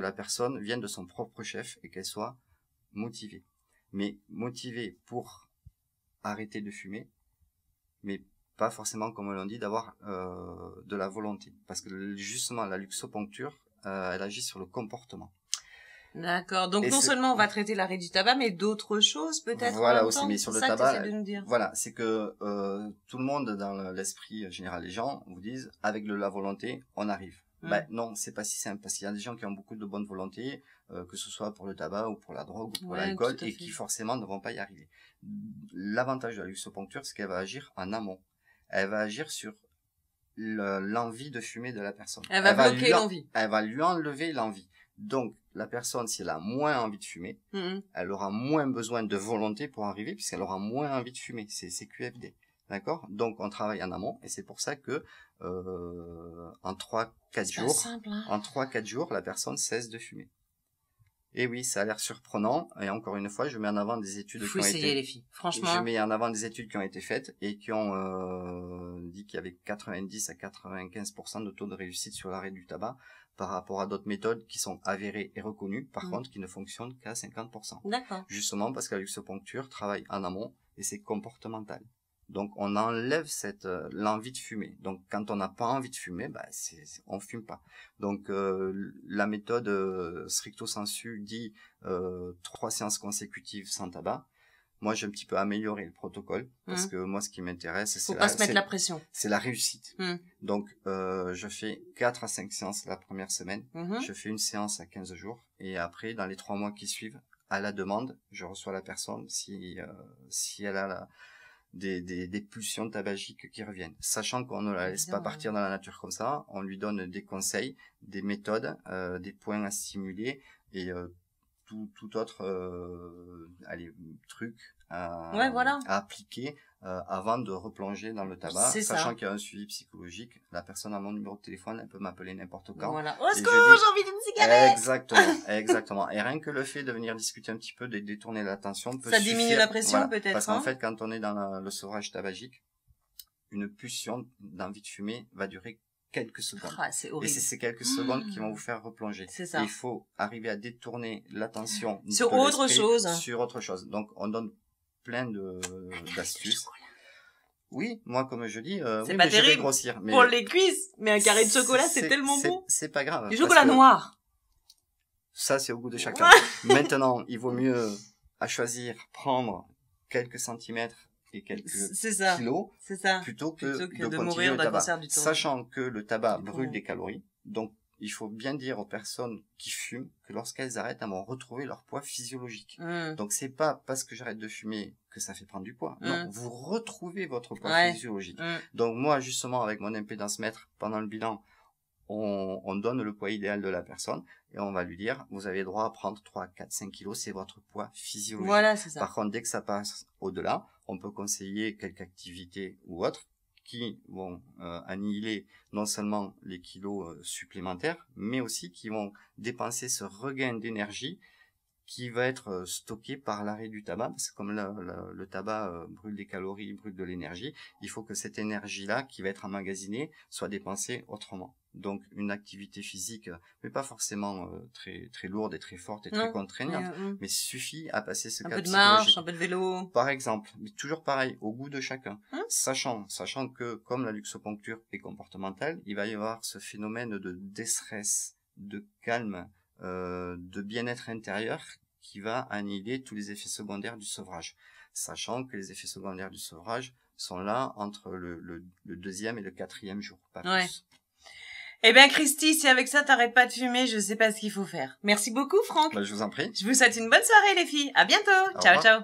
la personne vienne de son propre chef et qu'elle soit motivée. Mais motivée pour arrêter de fumer, mais pas forcément, comme on l'a dit, d'avoir de la volonté. Parce que justement, la luxoponcture, elle agit sur le comportement. D'accord. Donc, non seulement on va traiter l'arrêt du tabac, mais d'autres choses peut-être en même temps. Mais sur le tabac, voilà, c'est que tout le monde, dans l'esprit général, les gens vous disent, avec de la volonté, on arrive. Non, c'est pas si simple, parce qu'il y a des gens qui ont beaucoup de bonne volonté, que ce soit pour le tabac ou pour la drogue ou pour l'alcool, et qui forcément ne vont pas y arriver. L'avantage de la luxoponcture, c'est qu'elle va agir en amont. Elle va agir sur l'envie de fumer de la personne. Elle va bloquer l'envie. Elle va lui enlever l'envie. Donc, la personne, si elle a moins envie de fumer, elle aura moins besoin de volonté pour arriver, puisqu'elle aura moins envie de fumer. C'est QFD. D'accord? Donc, on travaille en amont, et c'est pour ça que, en 3-4 jours, simple, hein. En 3-4 jours, la personne cesse de fumer. Et oui, ça a l'air surprenant, et encore une fois, je mets en avant des études qui ont essayer, les filles. Franchement. Je mets en avant des études qui ont été faites, et qui ont, dit qu'il y avait 90 à 95% de taux de réussite sur l'arrêt du tabac, par rapport à d'autres méthodes qui sont avérées et reconnues, par contre, qui ne fonctionnent qu'à 50%. D'accord. Justement parce que la luxoponcture travaille en amont et c'est comportemental. Donc, on enlève l'envie de fumer. Donc, quand on n'a pas envie de fumer, on fume pas. Donc, la méthode stricto sensu dit 3 séances consécutives sans tabac. Moi, j'ai un petit peu amélioré le protocole parce que moi, ce qui m'intéresse, faut pas se mettre la pression. C'est la réussite. Donc, je fais 4 à 5 séances la première semaine. Je fais une séance à 15 jours. Et après, dans les 3 mois qui suivent, à la demande, je reçois la personne si elle a des pulsions tabagiques qui reviennent. Sachant qu'on ne la laisse pas partir dans la nature comme ça, on lui donne des conseils, des méthodes, des points à stimuler et tout autre truc à appliquer avant de replonger dans le tabac, sachant qu'il y a un suivi psychologique. La personne a mon numéro de téléphone, elle peut m'appeler n'importe quand. Voilà. Au secours, j'ai envie d'une cigarette. Exactement. Et rien que le fait de venir discuter un petit peu, de détourner l'attention peut ça diminue la pression peut-être. Parce qu'en fait, quand on est dans le sevrage tabagique, une pulsion d'envie de fumer va durer quelques secondes. C'est horrible. Et c'est ces quelques secondes qui vont vous faire replonger. C'est ça. Et il faut arriver à détourner l'attention sur autre chose. Sur autre chose. Donc, on donne plein d'astuces. Oui, moi, comme je dis, c'est pas terrible grossir, mais pour les cuisses, mais un carré de chocolat, c'est tellement bon. C'est pas grave. Du chocolat noir. Ça, c'est au goût de chacun. Maintenant, il vaut mieux, à choisir, prendre quelques centimètres et quelques kilos, plutôt que de mourir d'un cancer du tabac. Sachant que le tabac brûle des calories, donc il faut bien dire aux personnes qui fument que lorsqu'elles arrêtent, elles vont retrouver leur poids physiologique. Donc c'est pas parce que j'arrête de fumer que ça fait prendre du poids. Non, vous retrouvez votre poids physiologique. Donc moi, justement, avec mon impédance mètre, pendant le bilan, on donne le poids idéal de la personne et on va lui dire, vous avez droit à prendre 3, 4, 5 kilos, c'est votre poids physiologique. Voilà, c'est ça. Par contre, dès que ça passe au-delà, on peut conseiller quelque activité ou autre qui vont annihiler non seulement les kilos supplémentaires, mais aussi qui vont dépenser ce regain d'énergie qui va être stocké par l'arrêt du tabac, parce que comme le tabac brûle des calories, brûle de l'énergie, il faut que cette énergie-là, qui va être emmagasinée, soit dépensée autrement. Donc une activité physique, mais pas forcément très lourde et très forte et très contraignante, mais suffit à passer ce cap psychologique. Un peu de marche, un peu de vélo. Par exemple, mais toujours pareil, au goût de chacun. Sachant que comme la luxoponcture est comportementale, il va y avoir ce phénomène de déstress, de calme, de bien-être intérieur qui va annihiler tous les effets secondaires du sevrage. Sachant que les effets secondaires du sevrage sont là entre le 2e et le 4e jour, pas plus. Eh bien, Christy, si avec ça t'arrêtes pas de fumer, je sais pas ce qu'il faut faire. Merci beaucoup, Franck. Je vous en prie. Je vous souhaite une bonne soirée, les filles. À bientôt. Ciao, ciao.